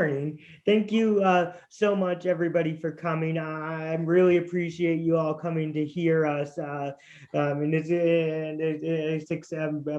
morning. Thank you so much, everybody, for coming. I really appreciate you all coming to hear us. I'm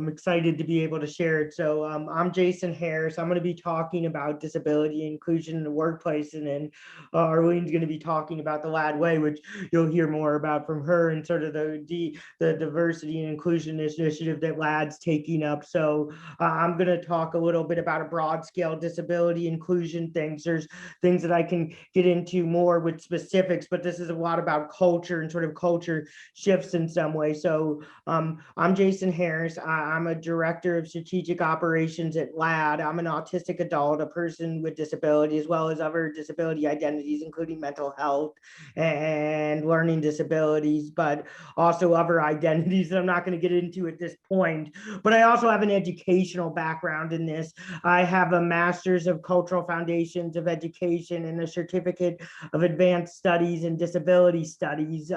excited to be able to share it. So I'm Jason Harris. I'm going to be talking about disability inclusion in the workplace, and then Arlene's going to be talking about the LAD way, which you'll hear more about from her, and sort of the diversity and inclusion initiative that LAD's taking up. So I'm going to talk a little bit about a broad scale disability inclusion things. There's things that I can get into more with specifics, but this is a lot about culture and sort of culture shifts in some way. So I'm Jason Harris. I'm a director of strategic operations at LAD. I'm an autistic adult, a person with disability, as well as other disability identities, including mental health and learning disabilities, but also other identities that I'm not going to get into at this point. But I also have an educational background in this. I have a master's of cultural foundations of education and a certificate of advanced studies in disability studies,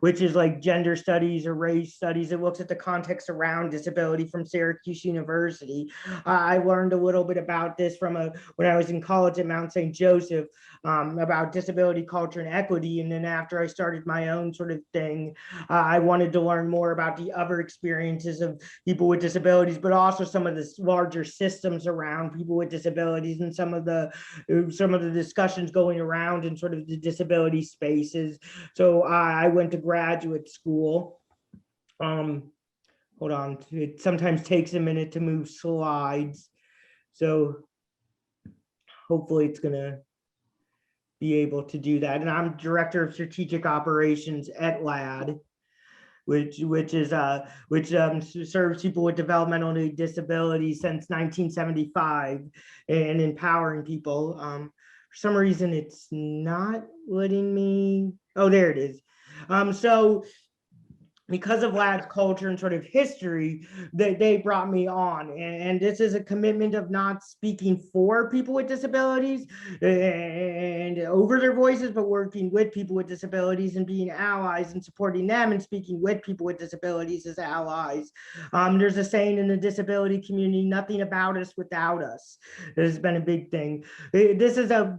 which is like gender studies or race studies. It looks at the context around disability from Syracuse University. I learned a little bit about this from when I was in college at Mount St. Joseph, about disability, culture, and equity. And then after I started my own sort of thing, I wanted to learn more about the other experiences of people with disabilities, but also some of the larger systems around people with disabilities and some of the discussions going around in sort of the disability spaces. So I went to graduate school. Hold on, it sometimes takes a minute to move slides. So hopefully it's gonna be able to do that. And I'm director of strategic operations at LAD, which serves people with developmental disabilities since 1975 and empowering people. For some reason, it's not letting me. Oh, there it is. So because of LAD's culture and sort of history, they brought me on. And this is a commitment of not speaking for people with disabilities and over their voices, but working with people with disabilities and being allies and supporting them and speaking with people with disabilities as allies. There's a saying in the disability community, nothing about us without us. It has been a big thing. This is a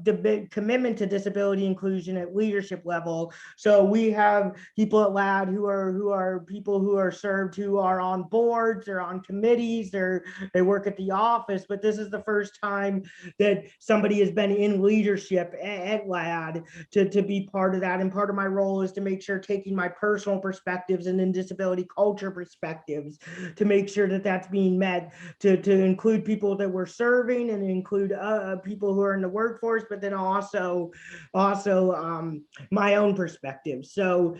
commitment to disability inclusion at leadership level. So we have people at LAD who are people who are served, who are on boards, they're on committees, they work at the office, but this is the first time that somebody has been in leadership at LAD to be part of that. And part of my role is to make sure, taking my personal perspectives and then disability culture perspectives, to make sure that that's being met, to include people that we're serving and include people who are in the workforce, but then also my own perspective. So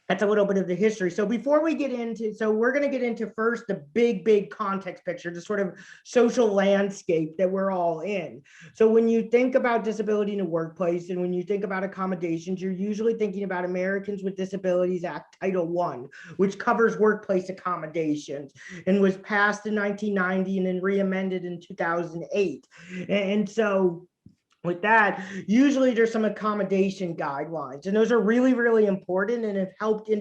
that's a little bit of the history. So before we get into, so we're going to get into first the big context picture, the sort of social landscape that we're all in. So when you think about disability in the workplace and when you think about accommodations, you're usually thinking about Americans with Disabilities Act Title I, which covers workplace accommodations and was passed in 1990 and then re-amended in 2008. And so with that, usually there's some accommodation guidelines, and those are really important and have helped at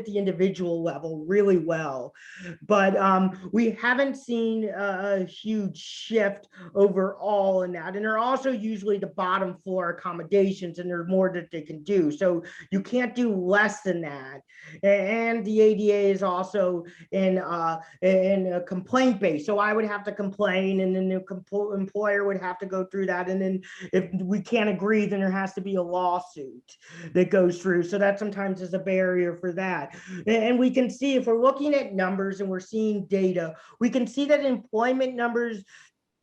the individual level really well. But we haven't seen a huge shift overall in that. And they're also usually the bottom floor accommodations, and there's more that they can do. So you can't do less than that. And the ADA is also in a complaint base. So I would have to complain, and then the employer would have to go through that. And then if we can't agree, then there has to be a lawsuit that goes through. So that sometimes is a barrier for that. And we can see, if we're looking at numbers and we're seeing data, we can see that employment numbers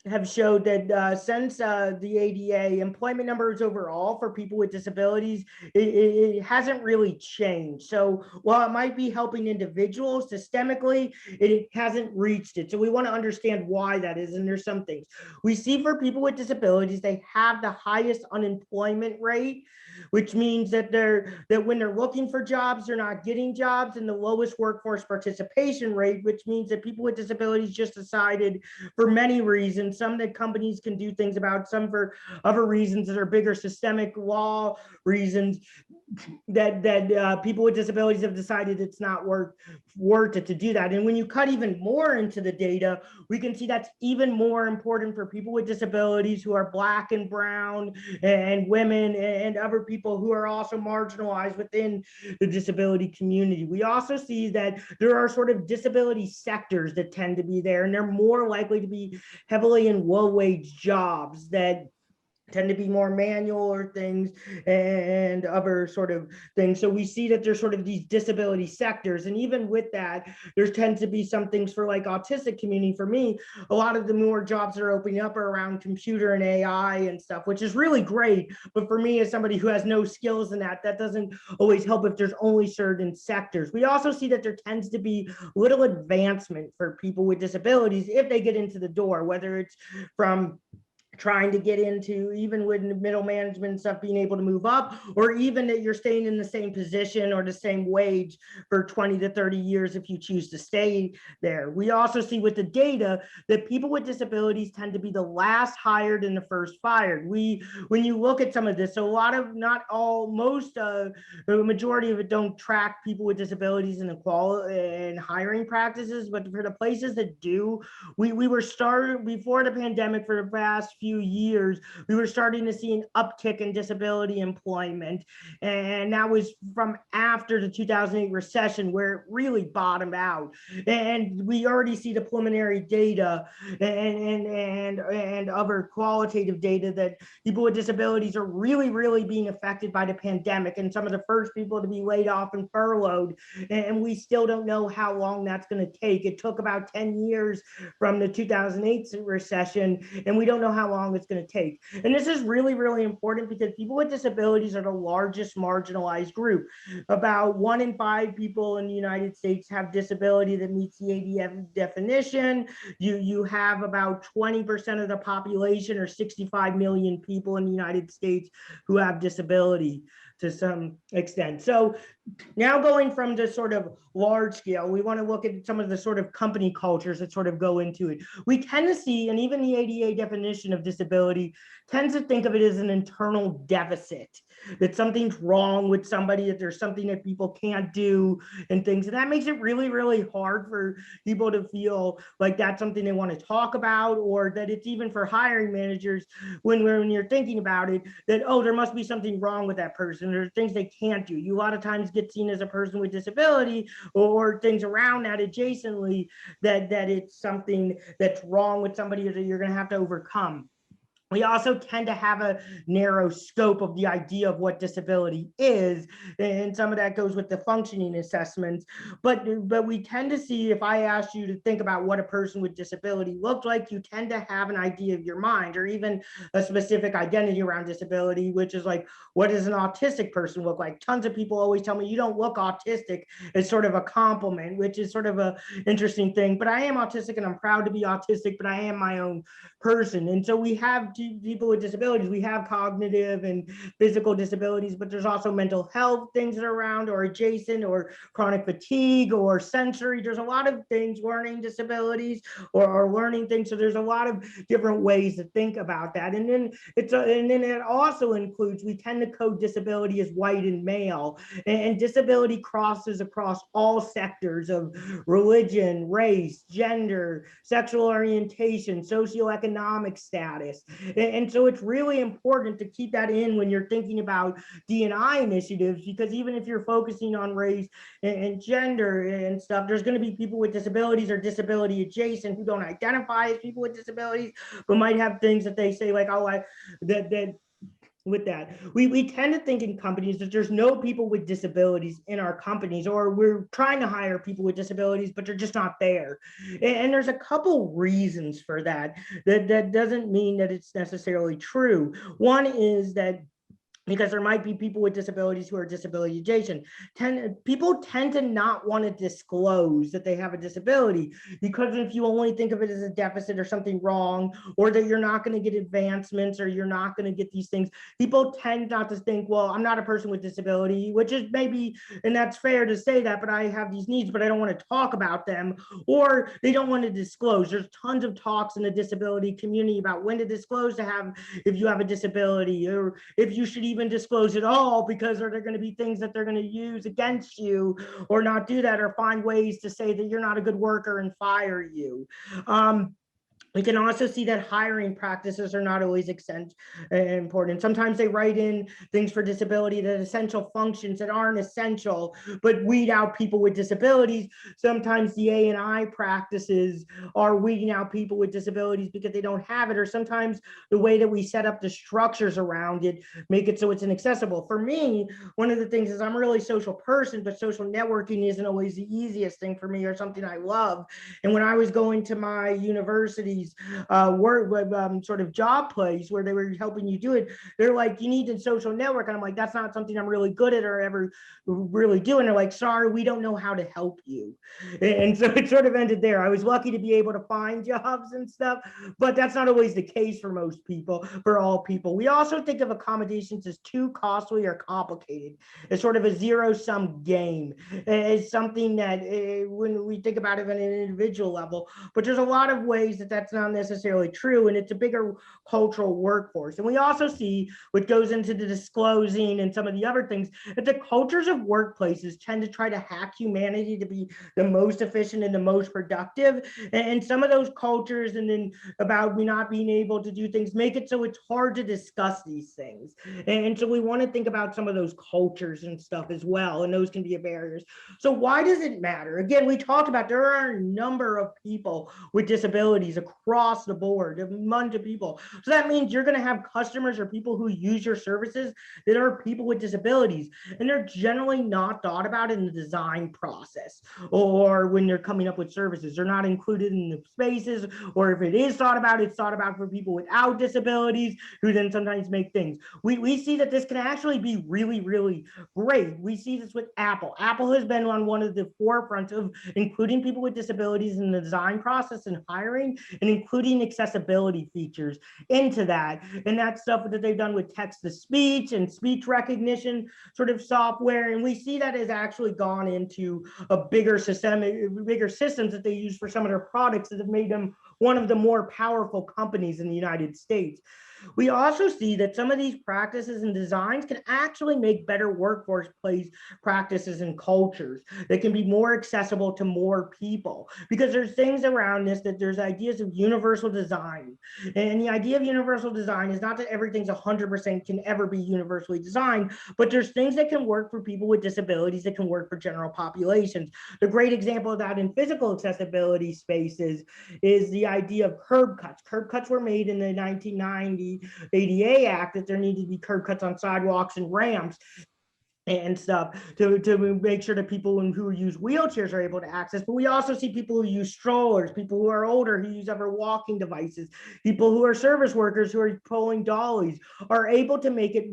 have showed that since the ADA, employment numbers overall for people with disabilities, it hasn't really changed. So while it might be helping individuals systemically, it hasn't reached it. So we want to understand why that is. And there's some things we see for people with disabilities. They have the highest unemployment rate, which means that when they're looking for jobs, they're not getting jobs, and the lowest workforce participation rate, which means that people with disabilities just decided, for many reasons, some that companies can do things about, some for other reasons that are bigger systemic law reasons, people with disabilities have decided it's not worth it to do that. And when you cut even more into the data, we can see that's even more important for people with disabilities who are Black and brown and women and other people who are also marginalized within the disability community. We also see that there are sort of disability sectors that tend to be there, and they're more likely to be heavily in low-wage jobs that tend to be more manual or things and other sort of things. So we see that there's sort of these disability sectors. And even with that, there tends to be some things for like autistic community. For me, a lot of the more jobs that are opening up are around computer and AI and stuff, which is really great. But for me, as somebody who has no skills in that, that doesn't always help if there's only certain sectors. We also see that there tends to be little advancement for people with disabilities if they get into the door, whether it's from trying to get into, even with middle management and stuff, being able to move up, or even that you're staying in the same position or the same wage for 20 to 30 years if you choose to stay there. We also see with the data that people with disabilities tend to be the last hired and the first fired. When you look at some of this, so a lot of, not all, the majority of it don't track people with disabilities and equality and hiring practices, but for the places that do, we were started before the pandemic. For the past few years, we were starting to see an uptick in disability employment, and that was from after the 2008 recession, where it really bottomed out. And we already see the preliminary data and other qualitative data that people with disabilities are really being affected by the pandemic, and some of the first people to be laid off and furloughed. And we still don't know how long that's going to take. It took about 10 years from the 2008 recession, and we don't know how long it's going to take. And this is really important because people with disabilities are the largest marginalized group. About 1 in 5 people in the United States have disability that meets the ADF definition. You have about 20% of the population, or 65 million people in the United States, who have disability to some extent. So now going from the sort of large scale, we want to look at some of the sort of company cultures that sort of go into it. We tend to see, and even the ADA definition of disability tends to think of it as an internal deficit, that something's wrong with somebody, that there's something that people can't do and things. And that makes it really hard for people to feel like that's something they want to talk about, or that it's even for hiring managers when you're thinking about it, that, oh, there must be something wrong with that person. There's things they can't do. You a lot of times get seen as a person with disability, or things around that adjacently, that it's something that's wrong with somebody that you're going to have to overcome. We also tend to have a narrow scope of the idea of what disability is, and some of that goes with the functioning assessments. But we tend to see, if I asked you to think about what a person with disability looked like, you tend to have an idea of your mind, or even a specific identity around disability, which is like, what does an autistic person look like? Tons of people always tell me, you don't look autistic. It's sort of a compliment, which is sort of a interesting thing. But I am autistic, and I'm proud to be autistic, but I am my own person. And so we have people with disabilities. We have cognitive and physical disabilities, but there's also mental health things that are around, or adjacent, or chronic fatigue, or sensory. There's a lot of things, learning disabilities, or learning things. So there's a lot of different ways to think about that. And then it also includes, we tend to code disability as white and male, and disability crosses across all sectors of religion, race, gender, sexual orientation, socioeconomic status. And so it's really important to keep that in when you're thinking about D&I initiatives, because even if you're focusing on race and gender and stuff, there's going to be people with disabilities or disability adjacent who don't identify as people with disabilities, but might have things that they say like, oh, with that. We tend to think in companies that there's no people with disabilities in our companies, or we're trying to hire people with disabilities, but they're just not there. And there's a couple reasons for that. That doesn't mean that it's necessarily true. One is that because there might be people with disabilities who are disability adjacent. People tend to not want to disclose that they have a disability, because if you only think of it as a deficit or something wrong, or that you're not going to get advancements, or you're not going to get these things, people tend not to think, well, I'm not a person with disability, which is maybe, and that's fair to say that, but I have these needs, but I don't want to talk about them, or they don't want to disclose. There's tons of talks in the disability community about when to disclose if you have a disability, or if you should even even disclose it all, because are there going to be things that they're going to use against you or not do that, or find ways to say that you're not a good worker and fire you. We can also see that hiring practices are not always important. Sometimes they write in things for disability, that essential functions that aren't essential, but weed out people with disabilities. Sometimes the A&I practices are weeding out people with disabilities because they don't have it, or sometimes the way that we set up the structures around it make it so it's inaccessible. For me, one of the things is I'm a really social person, but social networking isn't always the easiest thing for me or something I love. And when I was going to my university's work sort of job place where they were helping you do it, they're like, you need a social network. And I'm like, that's not something I'm really good at or ever really do. And they're like, sorry, we don't know how to help you. And so it sort of ended there. I was lucky to be able to find jobs and stuff, but that's not always the case for most people, for all people. We also think of accommodations as too costly or complicated. It's sort of a zero-sum game. It's something that when we think about it on an individual level, but there's a lot of ways that that's not necessarily true, and it's a bigger cultural workforce. And we also see what goes into the disclosing and some of the other things, that the cultures of workplaces tend to try to hack humanity to be the most efficient and the most productive. And some of those cultures, and then about me not being able to do things, make it so it's hard to discuss these things. And so we want to think about some of those cultures and stuff as well, and those can be barriers. So why does it matter? Again, we talked about there are a number of people with disabilities across the board, a bunch of people. So that means you're going to have customers or people who use your services that are people with disabilities, and they're generally not thought about in the design process, or when they're coming up with services, they're not included in the spaces, or if it is thought about, it's thought about for people without disabilities who then sometimes make things. We see that this can actually be really, really great. We see this with Apple. Apple has been on one of the forefronts of including people with disabilities in the design process and hiring, and including accessibility features into that. And that stuff that they've done with text-to-speech and speech recognition sort of software. And we see that has actually gone into a bigger systems that they use for some of their products that have made them one of the more powerful companies in the United States. We also see that some of these practices and designs can actually make better workforce place practices and cultures that can be more accessible to more people, because there's things around this, that there's ideas of universal design. And the idea of universal design is not that everything's 100% can ever be universally designed, but there's things that can work for people with disabilities that can work for general populations. The great example of that in physical accessibility spaces is the idea of curb cuts. Curb cuts were made in the 1990s ADA Act, that there needed to be curb cuts on sidewalks and ramps and stuff to make sure that people who use wheelchairs are able to access. But we also see people who use strollers, people who are older who use other walking devices, people who are service workers who are pulling dollies, are able to make it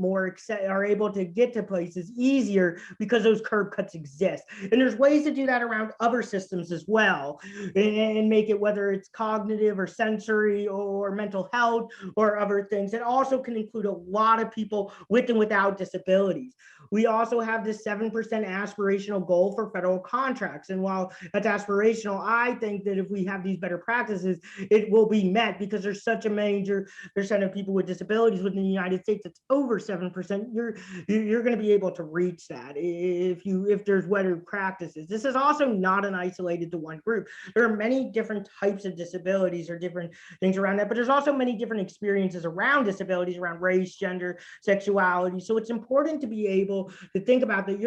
are able to get to places easier because those curb cuts exist. And there's ways to do that around other systems as well, and make it, whether it's cognitive or sensory or mental health or other things. It also can include a lot of people with and without disabilities. We also have this 7% aspirational goal for federal contracts. And while that's aspirational, I think that if we have these better practices, it will be met, because there's such a major percent of people with disabilities within the United States that's over 7%. You're going to be able to reach that if there's better practices. This is also not an isolated to one group. There are many different types of disabilities or different things around that, but there's also many different experiences around disabilities, around race, gender, sexuality. So it's important to be able to think about that.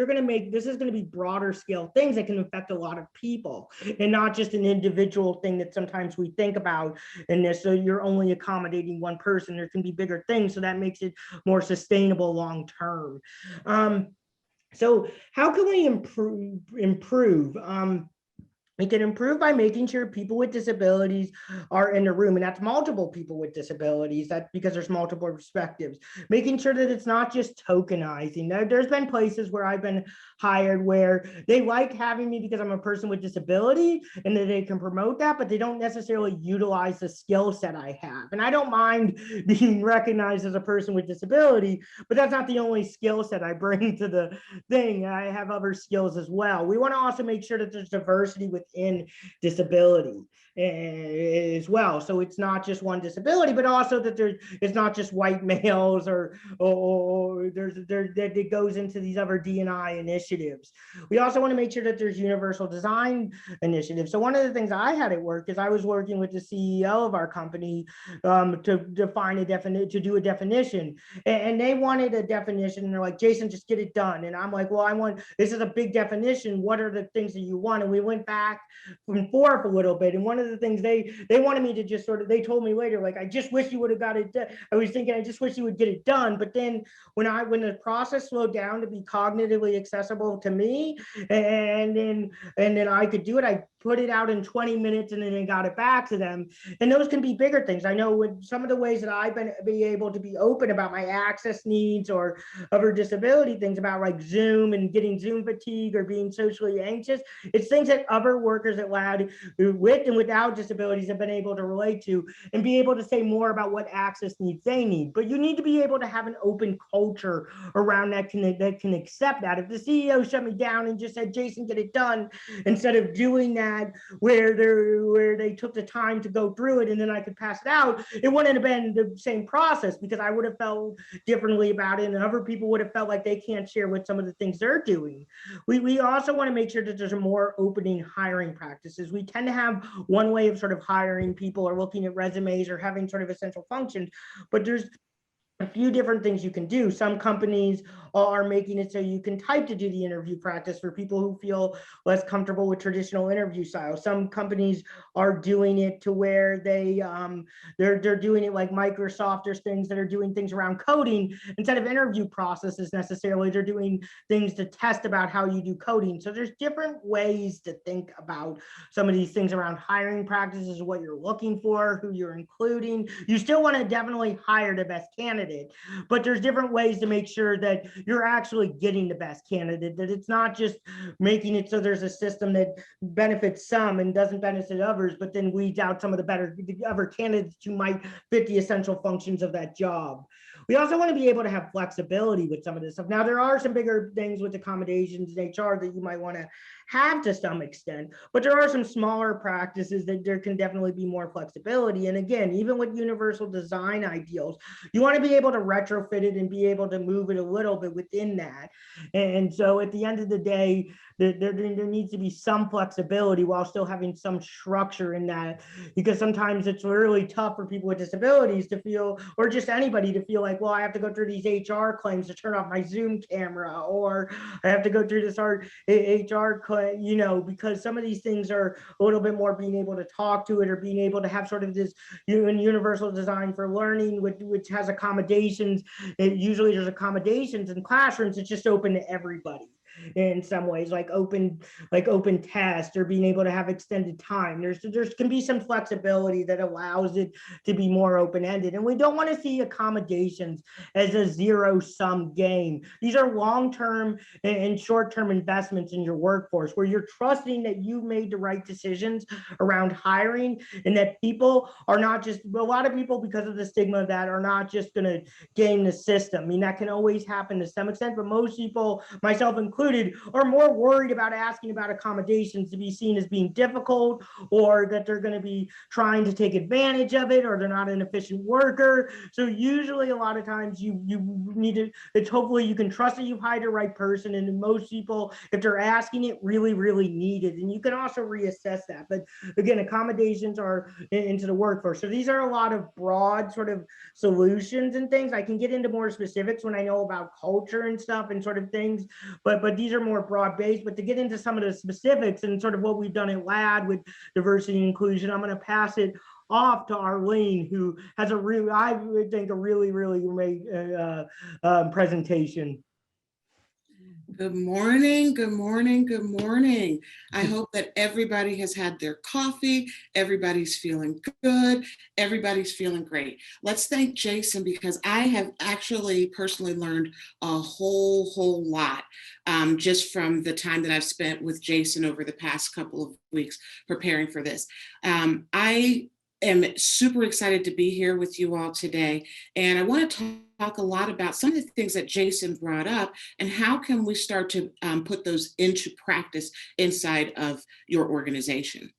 This is going to be broader scale things that can affect a lot of people, and not just an individual thing that sometimes we think about in this. So you're only accommodating one person. There can be bigger things, so that makes it more sustainable long term. So how can we improve? We can improve by making sure people with disabilities are in the room, and that's multiple people with disabilities. That's because there's multiple perspectives. Making sure that it's not just tokenizing. There's been places where I've been hired where they like having me because I'm a person with disability, and that they can promote that, but they don't necessarily utilize the skill set I have. And I don't mind being recognized as a person with disability, but that's not the only skill set I bring to the thing. I have other skills as well. We want to also make sure that there's diversity within disability. as well. So it's not just one disability, but also that it's not just white males or that it goes into these other D&I initiatives. We also want to make sure that there's universal design initiatives. So one of the things I had at work is I was working with the CEO of our company to define a definition, to do a definition, and they wanted a definition, and they're like, Jason, just get it done. And I'm like, well, this is a big definition. What are the things that you want? And we went back and forth a little bit. And one of the things they wanted me to just sort of, they told me later, like, I just wish you would have got it done. I was thinking, I just wish you would get it done. But then when the process slowed down to be cognitively accessible to me, and then I could do it, I put it out in 20 minutes and then I got it back to them. And those can be bigger things. I know with some of the ways that I've been able to be open about my access needs or other disability things, about like Zoom and getting Zoom fatigue or being socially anxious, it's things that other workers at LAD with and without disabilities have been able to relate to and be able to say more about what access needs they need. But you need to be able to have an open culture around that can accept that. If the CEO shut me down and just said, Jason, get it done, instead of doing that where they took the time to go through it and then I could pass it out, it wouldn't have been the same process, because I would have felt differently about it and other people would have felt like they can't share with some of the things they're doing. We also want to make sure that there's a more opening hiring practices. We tend to have one way of sort of hiring people or looking at resumes or having sort of essential functions, but there's a few different things you can do. Some companies are making it so you can type to do the interview practice for people who feel less comfortable with traditional interview styles. Some companies are doing it to where they're doing it like Microsoft. There's things that are doing things around coding instead of interview processes necessarily. They're doing things to test about how you do coding. So there's different ways to think about some of these things around hiring practices, what you're looking for, who you're including. You still want to definitely hire the best candidate, but there's different ways to make sure that you're actually getting the best candidate, that it's not just making it so there's a system that benefits some and doesn't benefit others, but then weeds out some of the other candidates who might fit the essential functions of that job. We also want to be able to have flexibility with some of this stuff. Now, there are some bigger things with accommodations in HR that you might want to have to some extent, but there are some smaller practices that there can definitely be more flexibility. And again, even with universal design ideals, you want to be able to retrofit it and be able to move it a little bit within that. And so at the end of the day, there needs to be some flexibility while still having some structure in that, because sometimes it's really tough for people with disabilities to feel, or just anybody to feel like, well, I have to go through these HR claims to turn off my Zoom camera, or I have to go through this HR claim, because some of these things are a little bit more being able to talk to it, or being able to have sort of this universal design for learning, which has accommodations. Usually there's accommodations in classrooms. It's just open to everybody in some ways, like open tests, or being able to have extended time. There's can be some flexibility that allows it to be more open-ended. And we don't want to see accommodations as a zero-sum game. These are long-term and short-term investments in your workforce, where you're trusting that you made the right decisions around hiring, and that people are not just, a lot of people, because of the stigma of that, are not just going to game the system. I mean, that can always happen to some extent, but most people, myself included, are more worried about asking about accommodations to be seen as being difficult, or that they're going to be trying to take advantage of it, or they're not an efficient worker. So usually a lot of times you need to, it's hopefully you can trust that you've hired the right person. And most people, if they're asking it, really need it. And you can also reassess that. But again, accommodations are into the workforce. So these are a lot of broad sort of solutions and things. I can get into more specifics when I know about culture and stuff and sort of things, but these are more broad-based. But to get into some of the specifics and sort of what we've done at LAD with diversity and inclusion, I'm going to pass it off to Arlene, who has I think, a really great presentation. Good morning, good morning, good morning. I hope that everybody has had their coffee, everybody's feeling good, everybody's feeling great. Let's thank Jason, because I have actually personally learned a whole lot just from the time that I've spent with Jason over the past couple of weeks preparing for this. I am super excited to be here with you all today, and I want to talk a lot about some of the things that Jason brought up, and how can we start to put those into practice inside of your organization.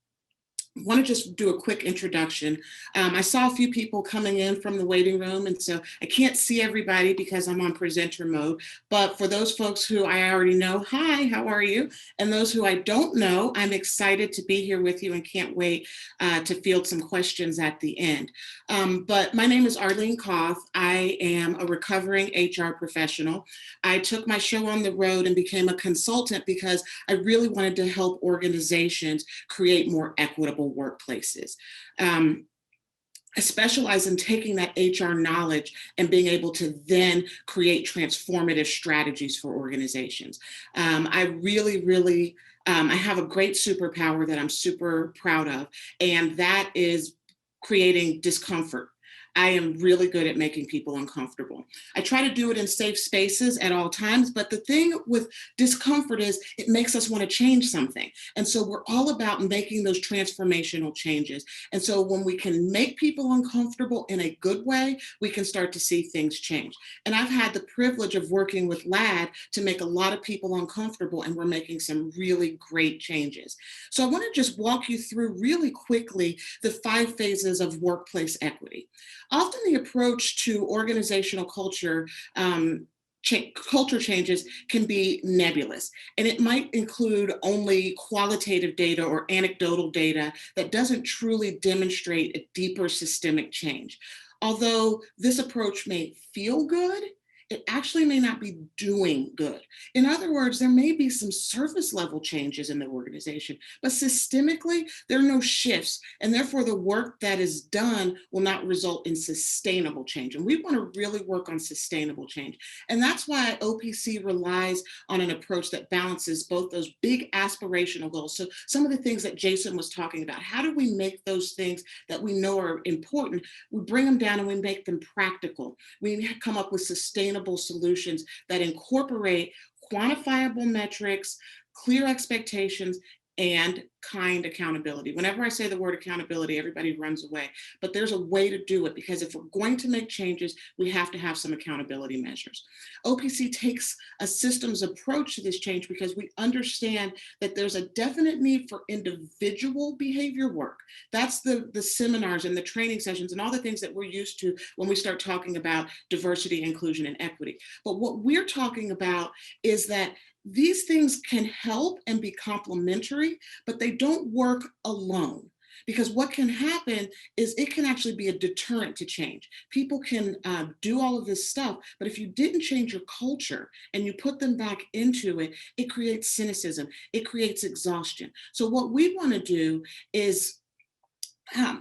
want to just do a quick introduction. I saw a few people coming in from the waiting room, and so I can't see everybody because I'm on presenter mode. But for those folks who I already know, hi, how are you? And those who I don't know, I'm excited to be here with you and can't wait to field some questions at the end. But my name is Arlene Koth. I am a recovering HR professional. I took my show on the road and became a consultant because I really wanted to help organizations create more equitable workplaces. I specialize in taking that HR knowledge and being able to then create transformative strategies for organizations. I really, I have a great superpower that I'm super proud of, and that is creating discomfort. I am really good at making people uncomfortable. I try to do it in safe spaces at all times, but the thing with discomfort is it makes us want to change something. And so we're all about making those transformational changes. And so when we can make people uncomfortable in a good way, we can start to see things change. And I've had the privilege of working with LAD to make a lot of people uncomfortable, and we're making some really great changes. So I want to just walk you through really quickly the 5 phases of workplace equity. Often the approach to organizational culture culture changes can be nebulous, and it might include only qualitative data or anecdotal data that doesn't truly demonstrate a deeper systemic change. Although this approach may feel good, it actually may not be doing good. In other words, there may be some surface level changes in the organization, but systemically, there are no shifts, and therefore the work that is done will not result in sustainable change. And we want to really work on sustainable change. And that's why OPC relies on an approach that balances both those big aspirational goals. So some of the things that Jason was talking about, how do we make those things that we know are important, we bring them down and we make them practical. We come up with sustainable solutions that incorporate quantifiable metrics, clear expectations, and kind accountability. Whenever I say the word accountability, everybody runs away, but there's a way to do it, because if we're going to make changes, we have to have some accountability measures. OPC takes a systems approach to this change because we understand that there's a definite need for individual behavior work. That's the seminars and the training sessions and all the things that we're used to when we start talking about diversity, inclusion, and equity. But what we're talking about is that these things can help and be complementary, but they don't work alone. Because what can happen is it can actually be a deterrent to change. People can do all of this stuff, but if you didn't change your culture and you put them back into it, it creates cynicism, it creates exhaustion. So what we want to do is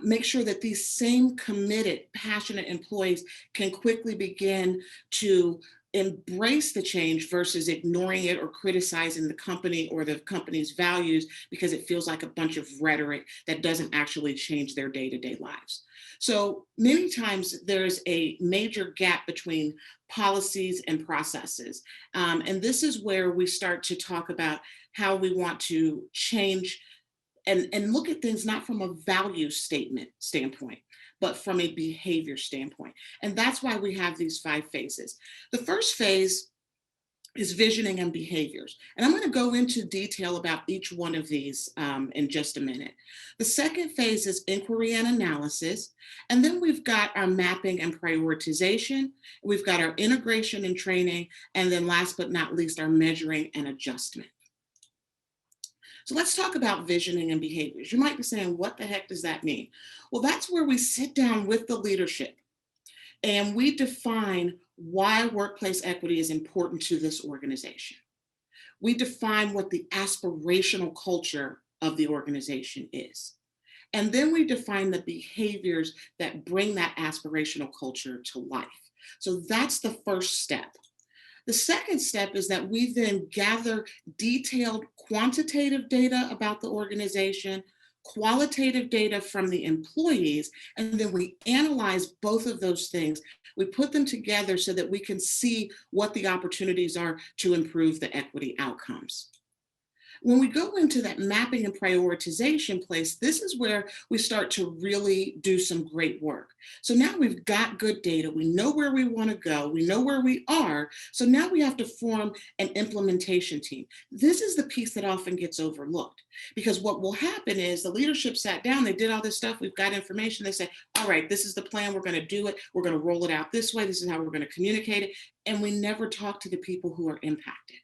make sure that these same committed, passionate employees can quickly begin to embrace the change versus ignoring it or criticizing the company or the company's values because it feels like a bunch of rhetoric that doesn't actually change their day-to-day lives. So many times there's a major gap between policies and processes. And this is where we start to talk about how we want to change and look at things not from a value standpoint, but from a behavior standpoint. And that's why we have these 5 phases. The first phase is visioning and behaviors. And I'm going to go into detail about each one of these in just a minute. The second phase is inquiry and analysis. And then we've got our mapping and prioritization. We've got our integration and training. And then last but not least, our measuring and adjustment. So let's talk about visioning and behaviors. You might be saying, what the heck does that mean? Well, that's where we sit down with the leadership and we define why workplace equity is important to this organization. We define what the aspirational culture of the organization is. And then we define the behaviors that bring that aspirational culture to life. So that's the first step. The second step is that we then gather detailed quantitative data about the organization, qualitative data from the employees, and then we analyze both of those things. We put them together so that we can see what the opportunities are to improve the equity outcomes. When we go into that mapping and prioritization place, this is where we start to really do some great work. So now we've got good data. We know where we want to go. We know where we are. So now we have to form an implementation team. This is the piece that often gets overlooked, because what will happen is the leadership sat down, they did all this stuff. We've got information. They say, all right, this is the plan. We're going to do it. We're going to roll it out this way. This is how we're going to communicate it. And we never talk to the people who are impacted.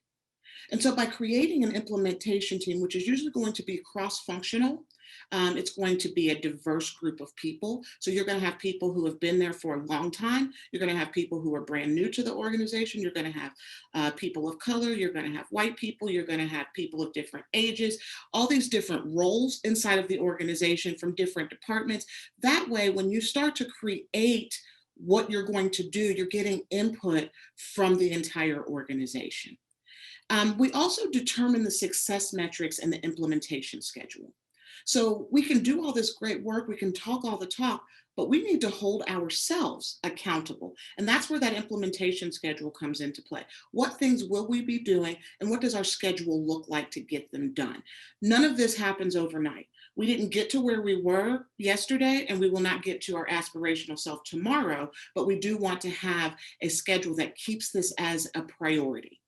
And so by creating an implementation team, which is usually going to be cross-functional, it's going to be a diverse group of people. So you're going to have people who have been there for a long time. You're going to have people who are brand new to the organization. You're going to have people of color. You're going to have white people. You're going to have people of different ages, all these different roles inside of the organization from different departments. That way, when you start to create what you're going to do, you're getting input from the entire organization. We also determine the success metrics and the implementation schedule. So we can do all this great work, we can talk all the talk, but we need to hold ourselves accountable. And that's where that implementation schedule comes into play. What things will we be doing, and what does our schedule look like to get them done? None of this happens overnight. We didn't get to where we were yesterday, and we will not get to our aspirational self tomorrow, but we do want to have a schedule that keeps this as a priority.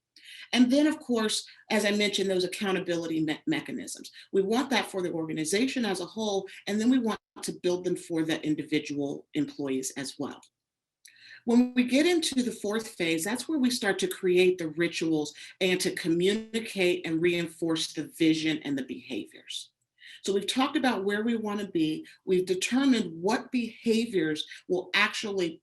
And then, of course, as I mentioned, those accountability mechanisms. We want that for the organization as a whole, and then we want to build them for the individual employees as well. When we get into the fourth phase, that's where we start to create the rituals and to communicate and reinforce the vision and the behaviors. So we've talked about where we want to be. We've determined what behaviors will actually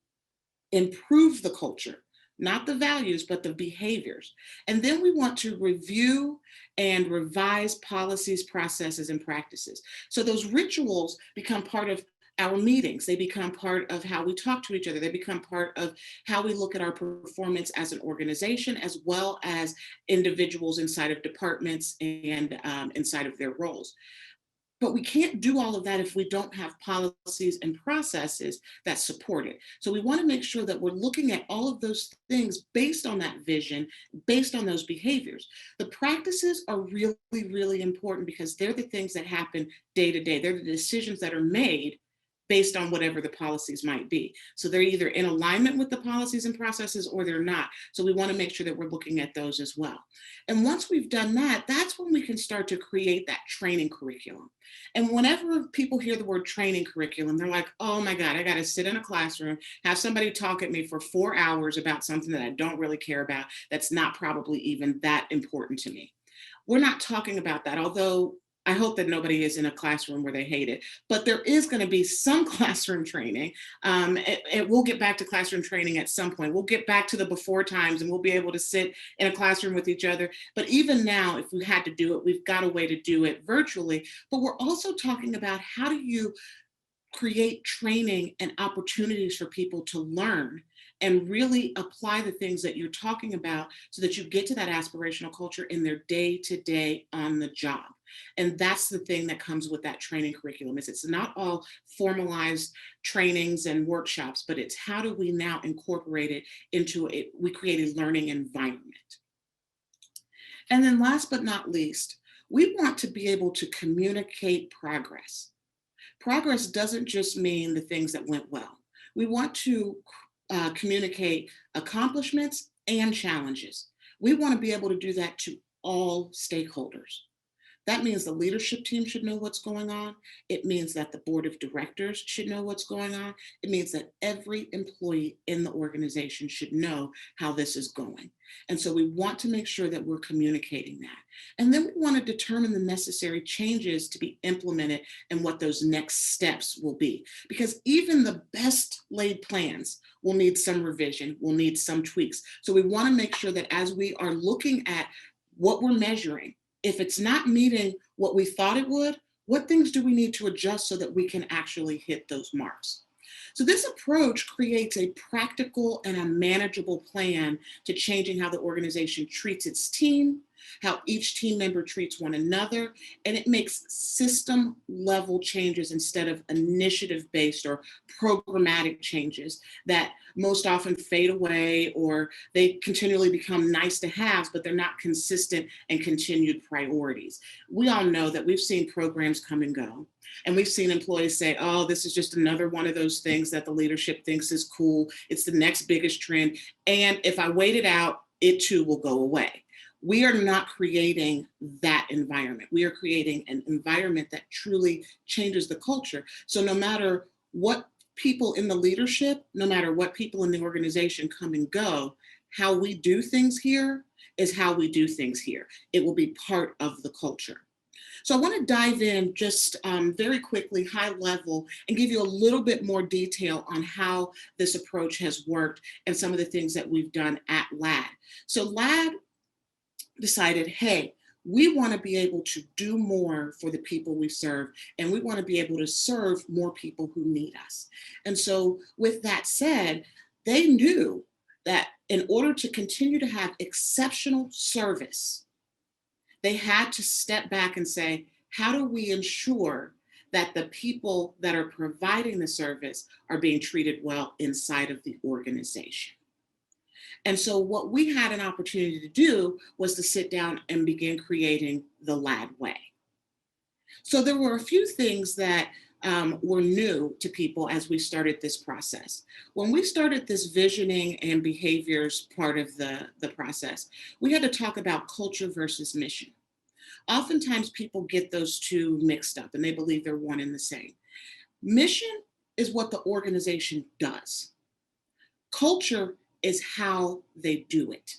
improve the culture, not the values, but the behaviors. And then we want to review and revise policies, processes, and practices. So those rituals become part of our meetings. They become part of how we talk to each other. They become part of how we look at our performance as an organization, as well as individuals inside of departments and inside of their roles. But we can't do all of that if we don't have policies and processes that support it. So we want to make sure that we're looking at all of those things based on that vision, based on those behaviors. The practices are really, really important because they're the things that happen day to day. They're the decisions that are made based on whatever the policies might be. So they're either in alignment with the policies and processes or they're not. So we want to make sure that we're looking at those as well. And once we've done that, that's when we can start to create that training curriculum. And whenever people hear the word training curriculum, they're like, oh my God, I got to sit in a classroom, have somebody talk at me for 4 hours about something that I don't really care about, that's not probably even that important to me. We're not talking about that, although I hope that nobody is in a classroom where they hate it, but there is going to be some classroom training. We'll get back to classroom training at some point. We'll get back to the before times and we'll be able to sit in a classroom with each other. But even now, if we had to do it, we've got a way to do it virtually. But we're also talking about how do you create training and opportunities for people to learn and really apply the things that you're talking about so that you get to that aspirational culture in their day-to-day on the job. And that's the thing that comes with that training curriculum is it's not all formalized trainings and workshops, but it's how do we now incorporate it into it? We create a learning environment. And then last but not least, we want to be able to communicate progress. Progress doesn't just mean the things that went well. We want to communicate accomplishments and challenges. We want to be able to do that to all stakeholders. That means the leadership team should know what's going on. It means that the board of directors should know what's going on. It means that every employee in the organization should know how this is going. And so we want to make sure that we're communicating that. And then we want to determine the necessary changes to be implemented and what those next steps will be. Because even the best laid plans will need some revision, will need some tweaks. So we want to make sure that as we are looking at what we're measuring, if it's not meeting what we thought it would, what things do we need to adjust so that we can actually hit those marks? So this approach creates a practical and a manageable plan to changing how the organization treats its team, how each team member treats one another, and it makes system level changes instead of initiative based or programmatic changes that most often fade away, or they continually become nice to haves, but they're not consistent and continued priorities. We all know that we've seen programs come and go. And we've seen employees say, oh, this is just another one of those things that the leadership thinks is cool. It's the next biggest trend. And if I wait it out, it too will go away. We are not creating that environment. We are creating an environment that truly changes the culture. So no matter what people in the leadership, no matter what people in the organization come and go, how we do things here is how we do things here. It will be part of the culture. So I want to dive in just very quickly, high level, and give you a little bit more detail on how this approach has worked and some of the things that we've done at LAD. So LAD decided, hey, we want to be able to do more for the people we serve, and we want to be able to serve more people who need us. And so with that said, they knew that in order to continue to have exceptional service, they had to step back and say, how do we ensure that the people that are providing the service are being treated well inside of the organization? And so what we had an opportunity to do was to sit down and begin creating the LAD way. So there were a few things that were new to people as we started this process. When we started this visioning and behaviors part of the process, we had to talk about culture versus mission. Oftentimes people get those two mixed up and they believe they're one and the same. Mission is what the organization does. Culture is how they do it.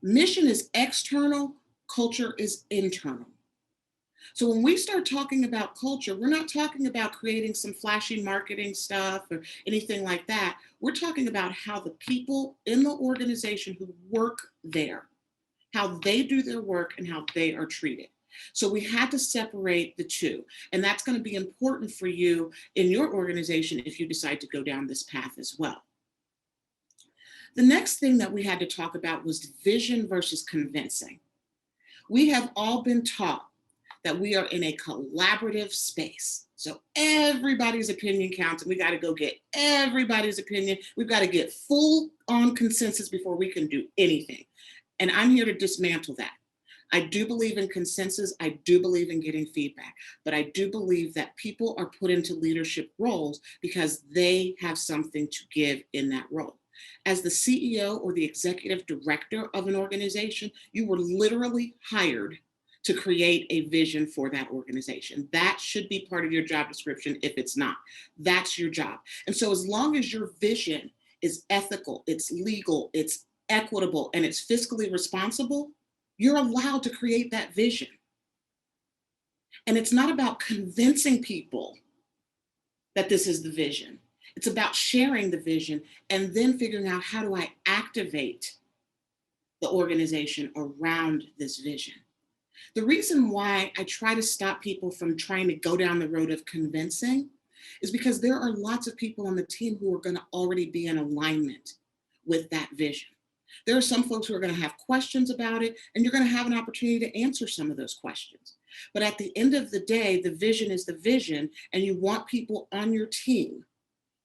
Mission is external, culture is internal. So when we start talking about culture, we're not talking about creating some flashy marketing stuff or anything like that. We're talking about how the people in the organization who work there, how they do their work and how they are treated. So we had to separate the two. And that's going to be important for you in your organization if you decide to go down this path as well. The next thing that we had to talk about was vision versus convincing. We have all been taught that we are in a collaborative space. So everybody's opinion counts, and we got to go get everybody's opinion. We've got to get full on consensus before we can do anything. And I'm here to dismantle that. I do believe in consensus. I do believe in getting feedback, but I do believe that people are put into leadership roles because they have something to give in that role. As the CEO or the executive director of an organization, you were literally hired to create a vision for that organization. That should be part of your job description if it's not. That's your job. And so as long as your vision is ethical, it's legal, it's equitable, and it's fiscally responsible, you're allowed to create that vision. And it's not about convincing people that this is the vision. It's about sharing the vision and then figuring out, how do I activate the organization around this vision? The reason why I try to stop people from trying to go down the road of convincing is because there are lots of people on the team who are going to already be in alignment with that vision. There are some folks who are going to have questions about it, and you're going to have an opportunity to answer some of those questions. But at the end of the day, the vision is the vision, and you want people on your team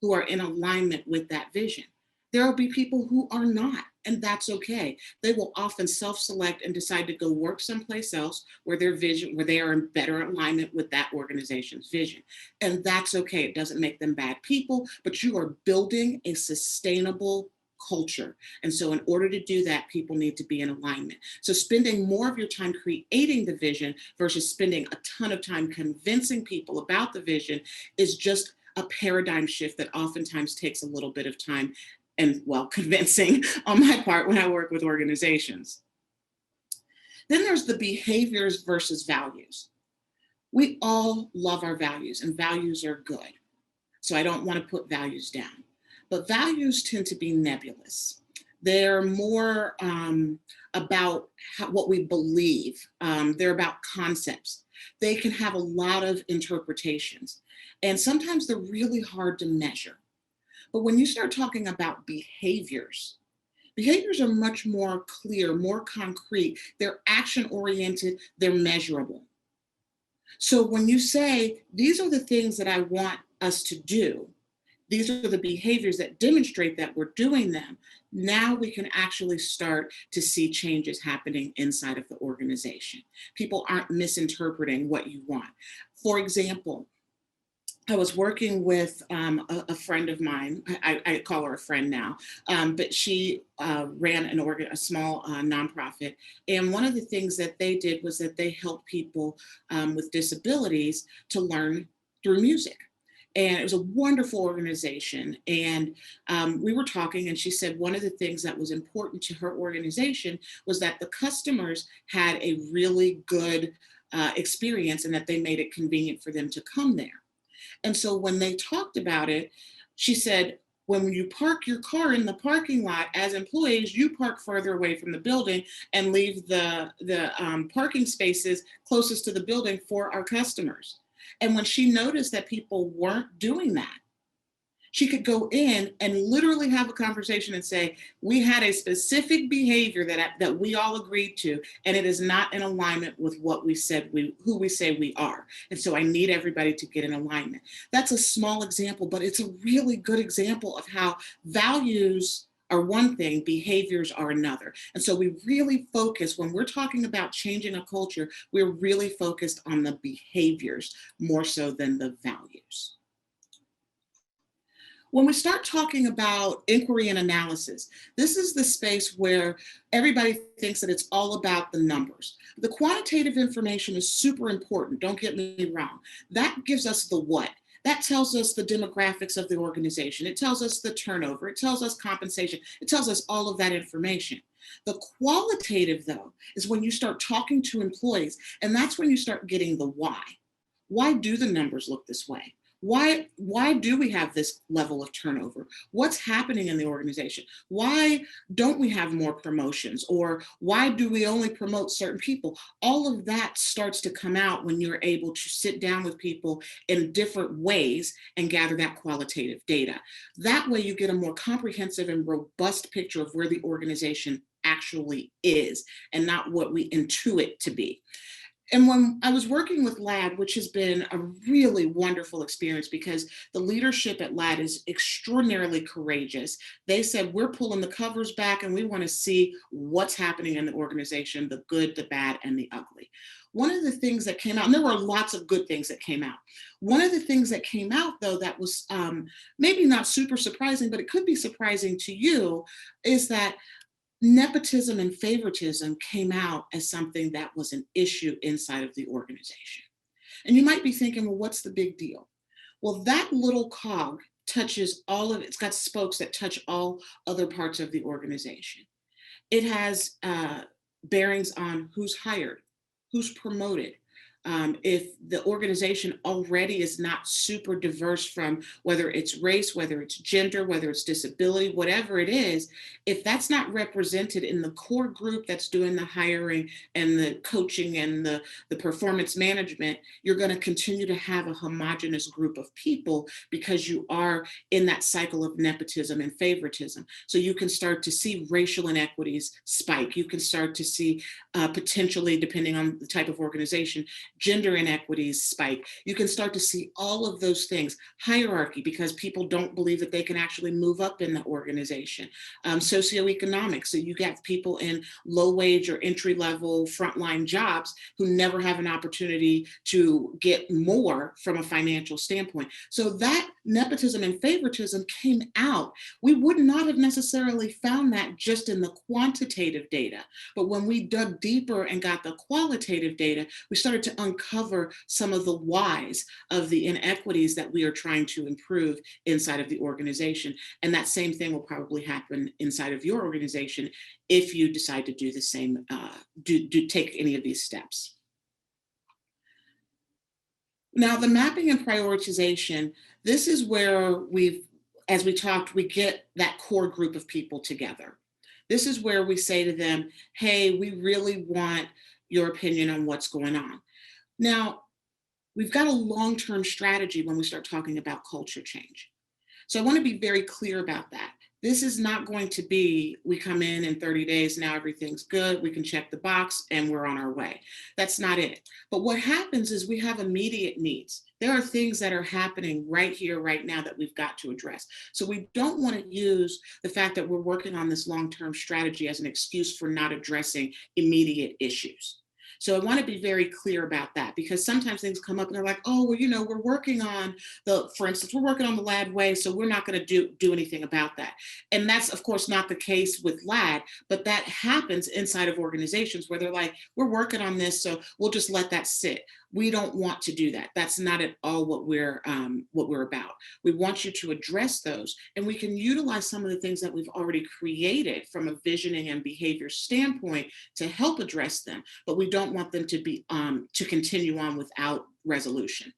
who are in alignment with that vision. There will be people who are not, and that's okay. They will often self-select and decide to go work someplace else where their vision, where they are in better alignment with that organization's vision. And that's okay. It doesn't make them bad people, but you are building a sustainable culture. And so in order to do that, people need to be in alignment. So spending more of your time creating the vision versus spending a ton of time convincing people about the vision is just a paradigm shift that oftentimes takes a little bit of time and, well, convincing on my part when I work with organizations. Then there's the behaviors versus values. We all love our values, and values are good. So I don't want to put values down. But values tend to be nebulous. They're more about what we believe. They're about concepts. They can have a lot of interpretations. And sometimes they're really hard to measure. But when you start talking about behaviors Behaviors are much more clear, more concrete. They're action-oriented, they're measurable. So when you say, these are the things that I want us to do, these are the behaviors that demonstrate that we're doing them, now we can actually start to see changes happening inside of the organization. People aren't misinterpreting what you want. For example, I was working with a friend of mine. I call her a friend now, but she ran a small nonprofit. And one of the things that they did was that they helped people with disabilities to learn through music. And it was a wonderful organization. And we were talking, and she said one of the things that was important to her organization was that the customers had a really good experience and that they made it convenient for them to come there. And so when they talked about it, she said, when you park your car in the parking lot as employees, you park further away from the building and leave the parking spaces closest to the building for our customers. And when she noticed that people weren't doing that, she could go in and literally have a conversation and say, we had a specific behavior that we all agreed to, and it is not in alignment with what we said, who we say we are. And so I need everybody to get in alignment. That's a small example, but it's a really good example of how values are one thing, behaviors are another. And so we really focus, when we're talking about changing a culture, we're really focused on the behaviors more so than the values. When we start talking about inquiry and analysis, this is the space where everybody thinks that it's all about the numbers. The quantitative information is super important, don't get me wrong. That gives us the what. That tells us the demographics of the organization. It tells us the turnover. It tells us compensation. It tells us all of that information. The qualitative, though, is when you start talking to employees, and that's when you start getting the why. Why do the numbers look this way? Why do we have this level of turnover? What's happening in the organization? Why don't we have more promotions? Or why do we only promote certain people? All of that starts to come out when you're able to sit down with people in different ways and gather that qualitative data. That way you get a more comprehensive and robust picture of where the organization actually is and not what we intuit to be. And when I was working with LAD, which has been a really wonderful experience because the leadership at LAD is extraordinarily courageous. They said, we're pulling the covers back and we want to see what's happening in the organization, the good, the bad, and the ugly. One of the things that came out, and there were lots of good things that came out. One of the things that came out, though, that was maybe not super surprising, but it could be surprising to you, is that nepotism and favoritism came out as something that was an issue inside of the organization. And you might be thinking, well, what's the big deal? Well, that little cog touches all of, it's got spokes that touch all other parts of the organization. It has bearings on who's hired, who's promoted. If the organization already is not super diverse from whether it's race, whether it's gender, whether it's disability, whatever it is, if that's not represented in the core group that's doing the hiring and the coaching and the performance management, you're going to continue to have a homogenous group of people because you are in that cycle of nepotism and favoritism. So you can start to see racial inequities spike. You can start to see potentially, depending on the type of organization, gender inequities spike. You can start to see all of those things. Hierarchy, because people don't believe that they can actually move up in the organization. Socioeconomic, so you get people in low wage or entry level frontline jobs who never have an opportunity to get more from a financial standpoint. So that nepotism and favoritism came out. We would not have necessarily found that just in the quantitative data, but when we dug deeper and got the qualitative data, we started to uncover some of the whys of the inequities that we are trying to improve inside of the organization. And that same thing will probably happen inside of your organization if you decide to do the same, take any of these steps. Now, the mapping and prioritization, this is where as we talked, we get that core group of people together. This is where we say to them, hey, we really want your opinion on what's going on. Now, we've got a long-term strategy when we start talking about culture change. So I want to be very clear about that. This is not going to be, we come in 30 days, now everything's good, we can check the box and we're on our way. That's not it. But what happens is we have immediate needs. There are things that are happening right here, right now that we've got to address. So we don't want to use the fact that we're working on this long-term strategy as an excuse for not addressing immediate issues. So I want to be very clear about that, because sometimes things come up and they're like, oh, well, we're working on for instance, we're working on the LAD way, so we're not going to do anything about that. And that's, of course, not the case with LAD, but that happens inside of organizations where they're like, we're working on this, so we'll just let that sit. We don't want to do that. That's not at all what we're about. We want you to address those, and we can utilize some of the things that we've already created from a visioning and behavior standpoint to help address them, but we don't want them to be to continue on without resolution.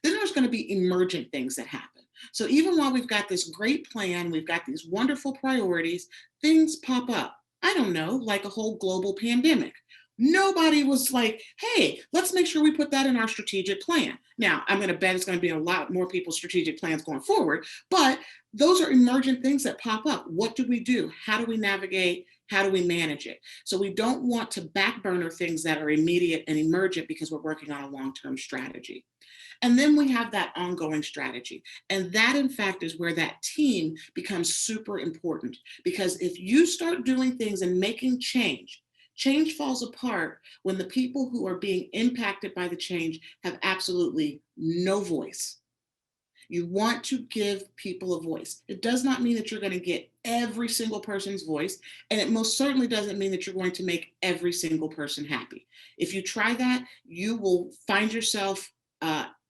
Then there's going to be emergent things that happen. So even while we've got this great plan, we've got these wonderful priorities, things pop up. I don't know, like a whole global pandemic. Nobody was like, hey, let's make sure we put that in our strategic plan. Now, I'm going to bet it's going to be a lot more people's strategic plans going forward, but those are emergent things that pop up. What do we do? How do we navigate? How do we manage it? So we don't want to back burner things that are immediate and emergent because we're working on a long-term strategy. And then we have that ongoing strategy. And that, in fact, is where that team becomes super important. Because if you start doing things and making change, change falls apart when the people who are being impacted by the change have absolutely no voice. You want to give people a voice. It does not mean that you're going to get every single person's voice, and it most certainly doesn't mean that you're going to make every single person happy. If you try that, you will find yourself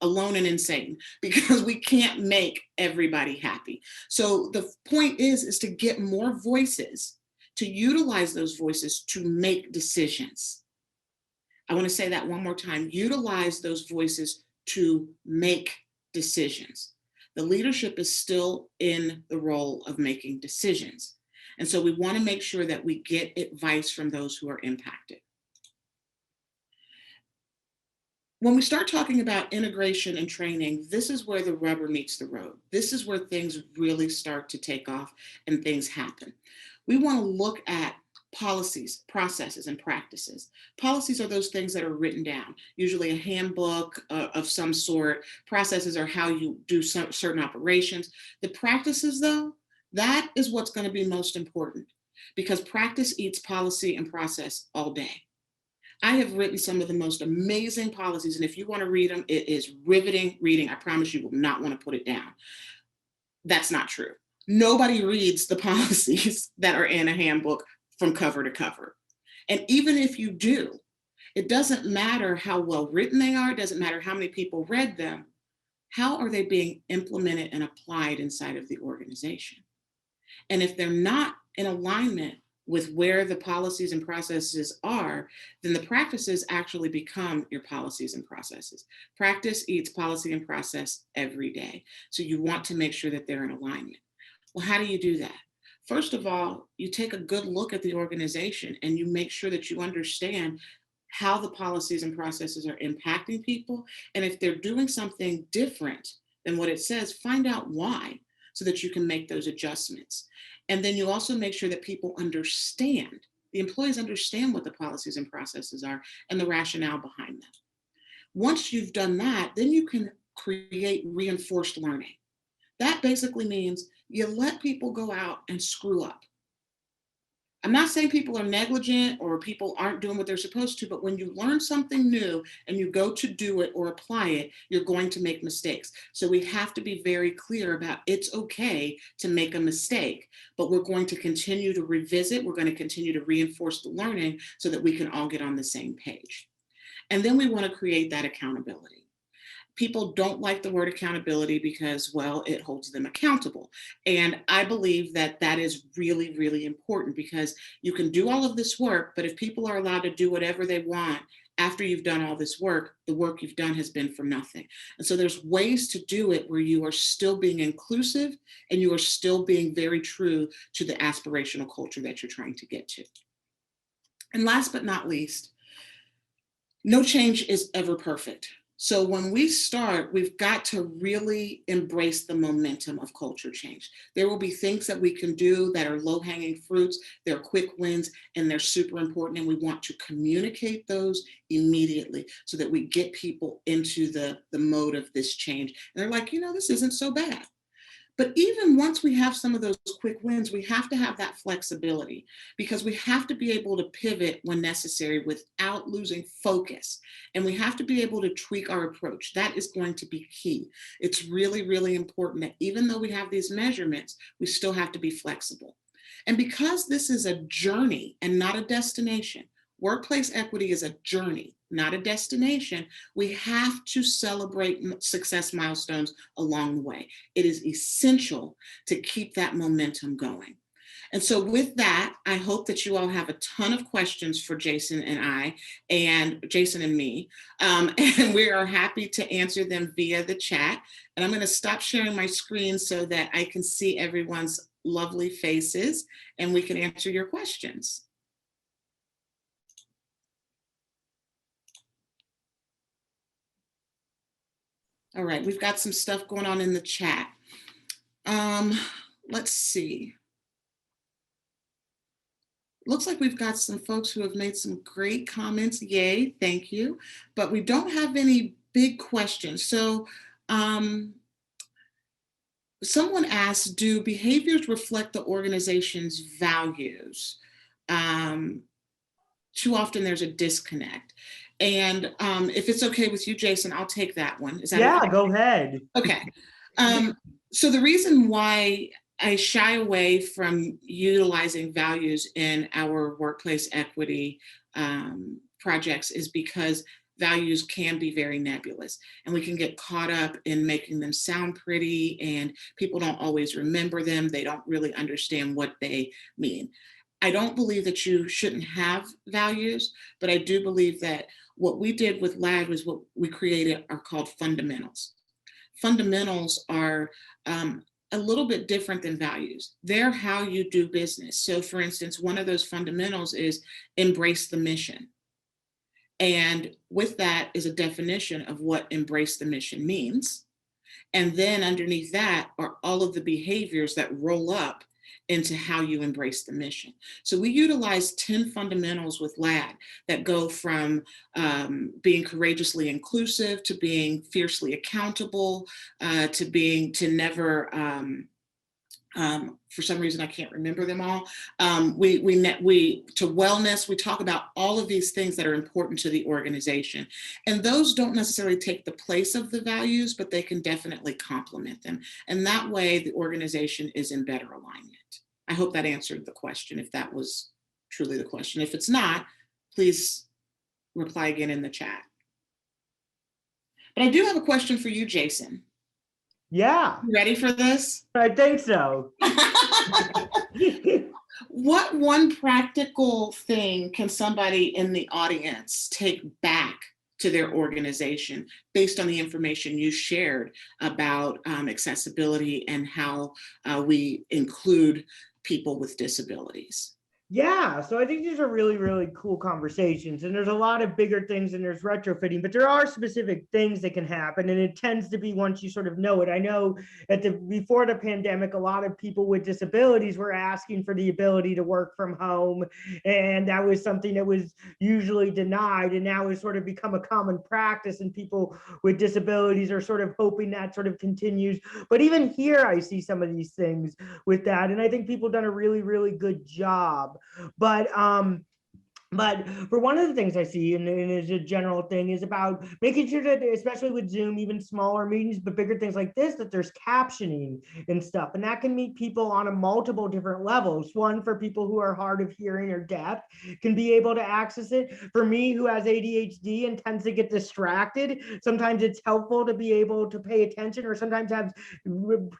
alone and insane, because we can't make everybody happy. So the point is to get more voices, to utilize those voices to make decisions. I want to say that one more time. Utilize those voices to make decisions. The leadership is still in the role of making decisions. And so we want to make sure that we get advice from those who are impacted. When we start talking about integration and training, this is where the rubber meets the road. This is where things really start to take off and things happen. We want to look at policies, processes, and practices. Policies are those things that are written down, usually a handbook of some sort. Processes are how you do certain operations. The practices, though, that is what's going to be most important, because practice eats policy and process all day. I have written some of the most amazing policies, and if you want to read them, it is riveting reading. I promise you will not want to put it down. That's not true. Nobody reads the policies that are in a handbook from cover to cover. And even if you do, it doesn't matter how well written they are. It doesn't matter how many people read them. How are they being implemented and applied inside of the organization? And if they're not in alignment with where the policies and processes are, then the practices actually become your policies and processes. Practice eats policy and process every day. So you want to make sure that they're in alignment. Well, how do you do that? First of all, you take a good look at the organization and you make sure that you understand how the policies and processes are impacting people. And if they're doing something different than what it says, find out why, so that you can make those adjustments. And then you also make sure that people understand, the employees understand what the policies and processes are and the rationale behind them. Once you've done that, then you can create reinforced learning. That basically means you let people go out and screw up. I'm not saying people are negligent or people aren't doing what they're supposed to, but when you learn something new and you go to do it or apply it, you're going to make mistakes. So we have to be very clear about it's okay to make a mistake, but we're going to continue to revisit. We're going to continue to reinforce the learning so that we can all get on the same page. And then we want to create that accountability. People don't like the word accountability because, well, it holds them accountable. And I believe that that is really, really important, because you can do all of this work, but if people are allowed to do whatever they want after you've done all this work, the work you've done has been for nothing. And so there's ways to do it where you are still being inclusive and you are still being very true to the aspirational culture that you're trying to get to. And last but not least, no change is ever perfect. So when we start, we've got to really embrace the momentum of culture change. There will be things that we can do that are low-hanging fruits, they're quick wins, and they're super important. And we want to communicate those immediately so that we get people into the mode of this change. And they're like, this isn't so bad. But even once we have some of those quick wins, we have to have that flexibility, because we have to be able to pivot when necessary without losing focus. And we have to be able to tweak our approach. That is going to be key. It's really, really important that even though we have these measurements, we still have to be flexible. And because this is a journey and not a destination, workplace equity is a journey, not a destination. We have to celebrate success milestones along the way. It is essential to keep that momentum going. And so with that, I hope that you all have a ton of questions for Jason and Jason and me. And we are happy to answer them via the chat. And I'm going to stop sharing my screen so that I can see everyone's lovely faces and we can answer your questions. All right, we've got some stuff going on in the chat. Let's see. Looks like we've got some folks who have made some great comments. Yay, thank you. But we don't have any big questions. So someone asked, do behaviors reflect the organization's values? Too often there's a disconnect. And if it's okay with you, Jason, I'll take that one. Is that okay? Go ahead. Okay. So the reason why I shy away from utilizing values in our workplace equity projects is because values can be very nebulous, and we can get caught up in making them sound pretty, and people don't always remember them. They don't really understand what they mean. I don't believe that you shouldn't have values, but I do believe that what we did with LAD was what we created are called fundamentals. Fundamentals are a little bit different than values. They're how you do business. So for instance, one of those fundamentals is embrace the mission. And with that is a definition of what embrace the mission means. And then underneath that are all of the behaviors that roll up into how you embrace the mission. So we utilize 10 fundamentals with LAD that go from being courageously inclusive to being fiercely accountable, to never, for some reason I can't remember them all. To wellness, we talk about all of these things that are important to the organization. And those don't necessarily take the place of the values, but they can definitely complement them. And that way the organization is in better alignment. I hope that answered the question, if that was truly the question. If it's not, please reply again in the chat. But I do have a question for you, Jason. Yeah. You ready for this? I think so. What one practical thing can somebody in the audience take back to their organization based on the information you shared about accessibility and how we include people with disabilities? Yeah, so I think these are really, really cool conversations, and there's a lot of bigger things and there's retrofitting, but there are specific things that can happen, and it tends to be once you sort of know it. I know before the pandemic, a lot of people with disabilities were asking for the ability to work from home, and that was something that was usually denied, and now has sort of become a common practice, and people with disabilities are sort of hoping that sort of continues. But even here, I see some of these things with that, and I think people have done a really, really good job. But for one of the things I see, and as a general thing, is about making sure that, especially with Zoom, even smaller meetings, but bigger things like this, that there's captioning and stuff. And that can meet people on a multiple different levels. One, for people who are hard of hearing or deaf, can be able to access it. For me, who has ADHD and tends to get distracted, sometimes it's helpful to be able to pay attention, or sometimes have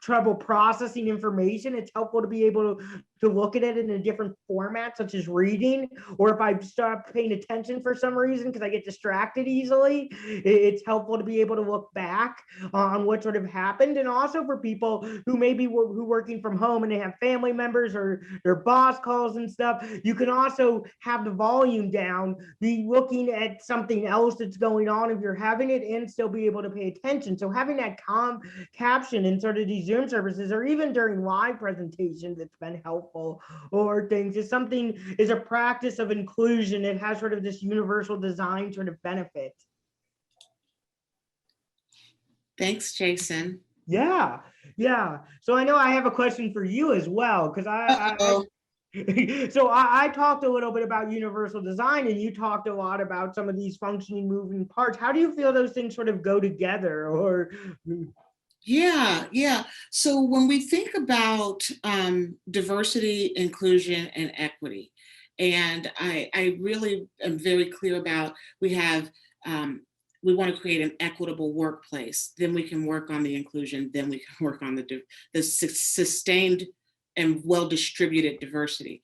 trouble processing information. It's helpful to be able to look at it in a different format, such as reading, or if I stop paying attention for some reason because I get distracted easily, it's helpful to be able to look back on what sort of happened. And also for people who maybe who working from home and they have family members or their boss calls and stuff, you can also have the volume down, be looking at something else that's going on if you're having it, and still be able to pay attention. So having that caption in sort of these Zoom services, or even during live presentations, it's been helpful, or things is something, is a practice of inclusion. It has sort of this universal design sort of benefit. Thanks, Jason. Yeah. So I know I have a question for you as well, because I talked a little bit about universal design, and you talked a lot about some of these functioning moving parts. How do you feel those things sort of go together? Or Yeah. So when we think about diversity, inclusion, and equity, and I really am very clear about, we want to create an equitable workplace, then we can work on the inclusion, then we can work on the sustained and well-distributed diversity.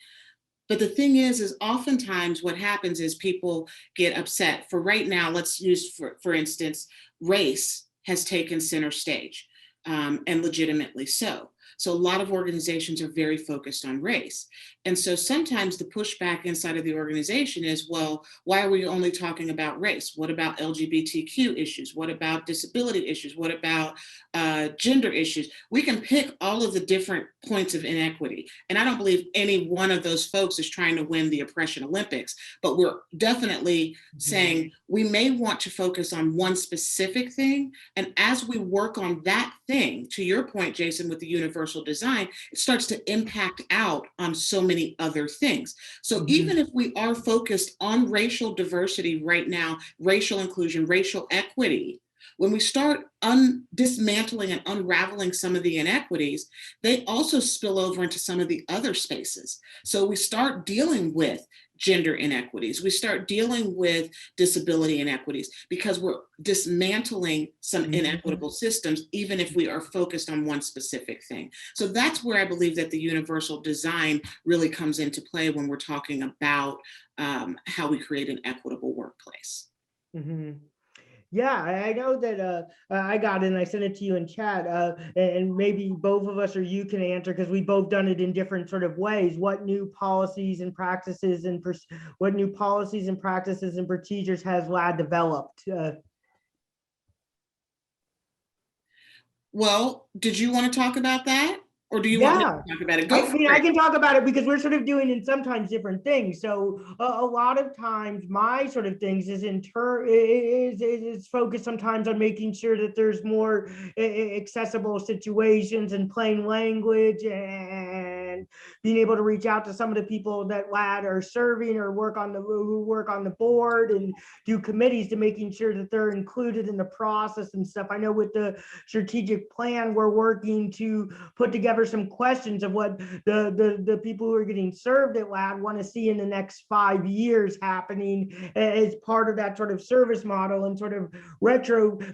But the thing is oftentimes what happens is people get upset. For right now, let's use, for instance, race has taken center stage, and legitimately so. So a lot of organizations are very focused on race. And so sometimes the pushback inside of the organization is, well, why are we only talking about race? What about LGBTQ issues? What about disability issues? What about gender issues? We can pick all of the different points of inequity. And I don't believe any one of those folks is trying to win the oppression Olympics, but we're definitely saying we may want to focus on one specific thing. And as we work on that thing, to your point, Jason, with the universal design, it starts to impact out on so many other things. So even if we are focused on racial diversity right now, racial inclusion, racial equity, when we start dismantling and unraveling some of the inequities, they also spill over into some of the other spaces. So we start dealing with gender inequities, we start dealing with disability inequities, because we're dismantling some inequitable systems, even if we are focused on one specific thing. So that's where I believe that the universal design really comes into play when we're talking about how we create an equitable workplace. Yeah, I know that I got it and I sent it to you in chat, and maybe both of us or you can answer, because we've both done it in different sort of ways. What new policies and practices and procedures has LAD developed? Well, did you want to talk about that? Or do you want me to talk about it? Go for it. I can talk about it, because we're sort of doing in sometimes different things. So a lot of times my sort of things is focused sometimes on making sure that there's more accessible situations and plain language, and being able to reach out to some of the people that LAD are serving, or who work on the board and do committees, to making sure that they're included in the process and stuff. I know with the strategic plan, we're working to put together some questions of what the people who are getting served at LAD want to see in the next 5 years happening as part of that sort of service model, and sort of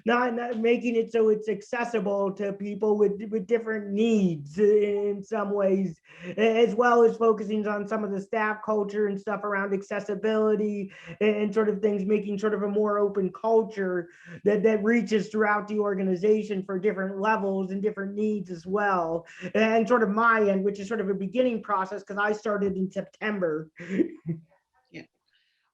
not making it so it's accessible to people with different needs in some ways, as well as focusing on some of the staff culture and stuff around accessibility and sort of things, making sort of a more open culture that reaches throughout the organization for different levels and different needs as well. And sort of my end, which is sort of a beginning process, because I started in September. Yeah.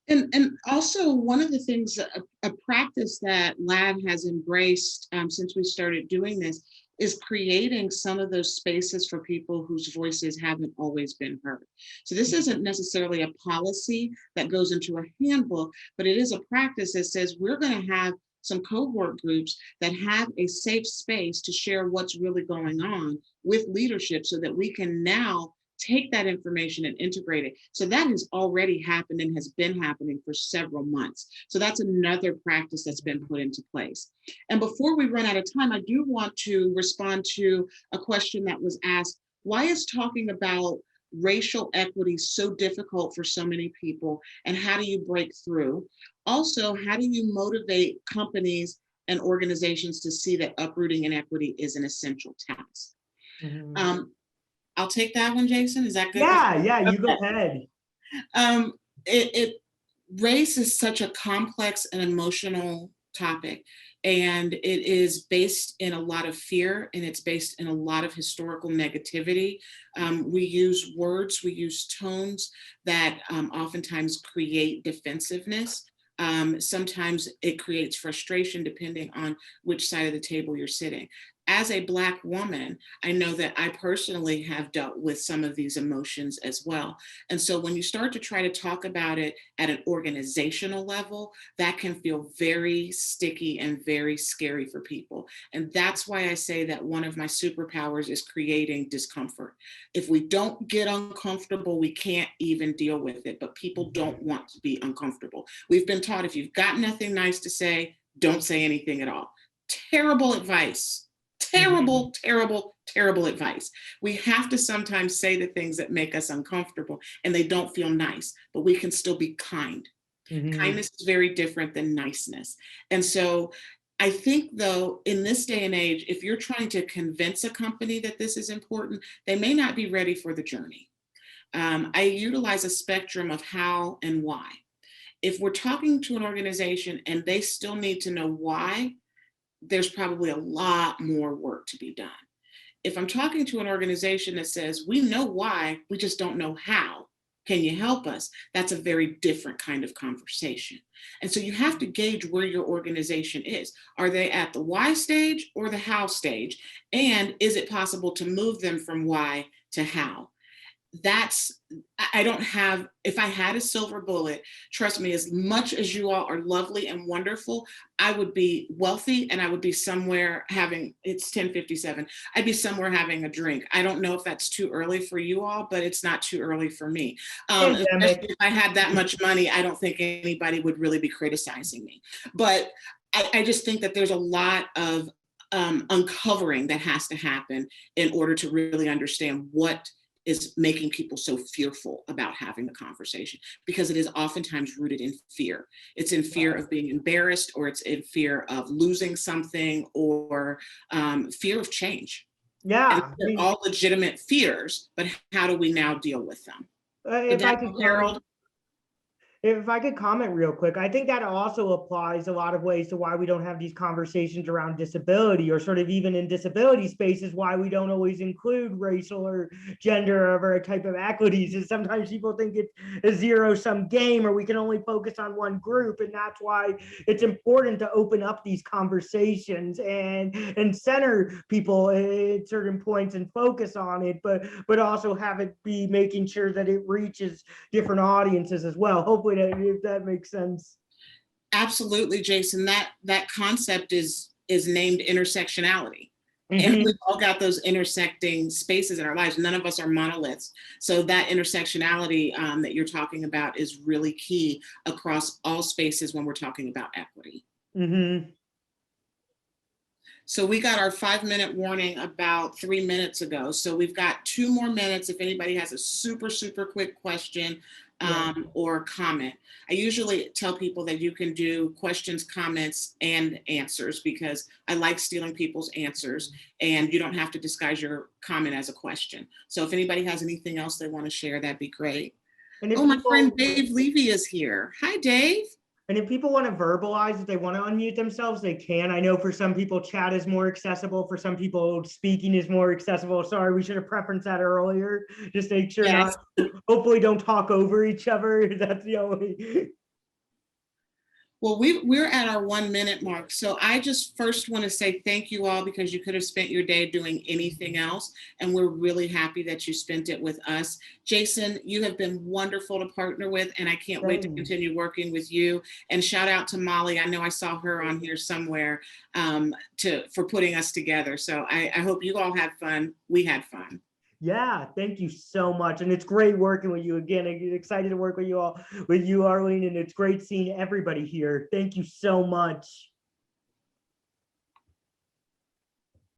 And also one of the things, a practice that LAD has embraced since we started doing this, is creating some of those spaces for people whose voices haven't always been heard. So this isn't necessarily a policy that goes into a handbook, but it is a practice that says we're going to have some cohort groups that have a safe space to share what's really going on with leadership, so that we can now take that information and integrate it. So that has already happened and has been happening for several months. So that's another practice that's been put into place. And before we run out of time, I do want to respond to a question that was asked. Why is talking about racial equity so difficult for so many people, and how do you break through? Also, how do you motivate companies and organizations to see that uprooting inequity is an essential task? I'll take that one, Jason. Is that good? Yeah, you go Okay. ahead. Race is such a complex and emotional topic, and it is based in a lot of fear, and it's based in a lot of historical negativity. We use words, we use tones that oftentimes create defensiveness. Sometimes it creates frustration depending on which side of the table you're sitting. As a Black woman, I know that I personally have dealt with some of these emotions as well. And so when you start to try to talk about it at an organizational level, that can feel very sticky and very scary for people. And that's why I say that one of my superpowers is creating discomfort. If we don't get uncomfortable, we can't even deal with it, but people don't want to be uncomfortable. We've been taught if you've got nothing nice to say, don't say anything at all. Terrible advice. Terrible, terrible, terrible advice. We have to sometimes say the things that make us uncomfortable and they don't feel nice, but we can still be kind. Kindness is very different than niceness. And so I think, though, in this day and age, if you're trying to convince a company that this is important, they may not be ready for the journey. I utilize a spectrum of how and why. If we're talking to an organization and they still need to know why, there's probably a lot more work to be done. If I'm talking to an organization that says, we know why, we just don't know how, can you help us? That's a very different kind of conversation. And so you have to gauge where your organization is. Are they at the why stage or the how stage? And is it possible to move them from why to how? I don't have, if I had a silver bullet, trust me, as much as you all are lovely and wonderful, I would be wealthy and I would be somewhere having, it's 10:57, I'd be somewhere having a drink. I don't know if that's too early for you all, but it's not too early for me. Especially if I had that much money, I don't think anybody would really be criticizing me. But I just think that there's a lot of uncovering that has to happen in order to really understand what is making people so fearful about having the conversation, because it is oftentimes rooted in fear. It's in fear of being embarrassed, or it's in fear of losing something, or fear of change. Yeah. And they're all legitimate fears, but how do we now deal with them? If I could comment real quick, I think that also applies a lot of ways to why we don't have these conversations around disability, or sort of even in disability spaces, why we don't always include racial or gender or type of equities. Is sometimes people think it's a zero-sum game, or we can only focus on one group. And that's why it's important to open up these conversations and center people at certain points and focus on it, but also have it be making sure that it reaches different audiences as well. Hopefully if that makes sense. Absolutely, Jason. That concept is named intersectionality. And we've all got those intersecting spaces in our lives. None of us are monoliths. So that intersectionality that you're talking about is really key across all spaces when we're talking about equity. So we got our 5-minute warning about 3 minutes ago. So we've got 2 more minutes if anybody has a super, super quick question or comment. I usually tell people that you can do questions, comments, and answers, because I like stealing people's answers, and you don't have to disguise your comment as a question. So if anybody has anything else they want to share, that'd be great. Oh, my friend Dave Levy is here. Hi, Dave. And if people want to verbalize, if they want to unmute themselves, they can. I know for some people, chat is more accessible. For some people, speaking is more accessible. Sorry, we should have preferenced that earlier. Just make sure hopefully don't talk over each other. That's the only. Well, we're at our 1 minute mark. So I just first want to say thank you all, because you could have spent your day doing anything else. And we're really happy that you spent it with us. Jason, you have been wonderful to partner with, and I can't wait to continue working with you. And shout out to Molly. I know I saw her on here somewhere for putting us together. So I hope you all had fun. We had fun. Yeah, thank you so much. And it's great working with you again. I'm excited to work with you all, with you, Arlene, and it's great seeing everybody here. Thank you so much.